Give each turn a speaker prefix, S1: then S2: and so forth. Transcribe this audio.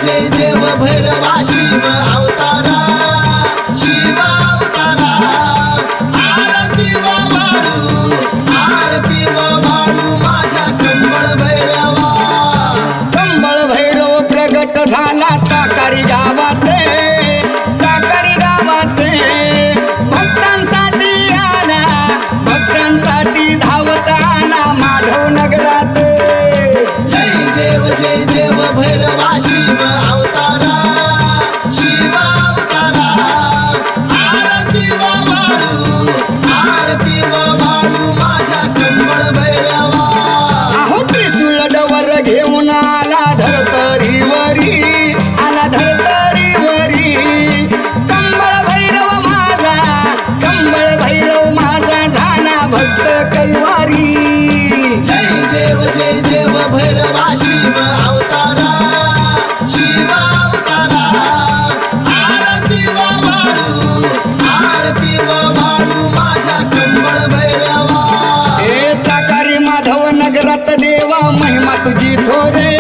S1: जय देव भैरवा शिव अवतारा शिव अवतारा आरती व वाळू माझ्या कंबळ भैरवा
S2: कंबळ भैरव प्रगट झाला टाकारी गावात भक्तांसाठी धावत आला माधव नगरात
S1: जय देव भैरवा शिव अवतारा शिव अवतारा आरती व वाळू माझ्या कंबळ भैरवा
S2: अहो त्रिशूळ डवर घेऊन आला धरतरीवरी कंबळ भैरव माझा झाला भक्त कैवारी
S1: जय देव भैरवा शिव अवतारा शिव अवतारा आरती व वाळू माझ्या कंबळ भैरवा
S2: हे टाकारी माधव नगरात देवा महिमा तुझी थोरे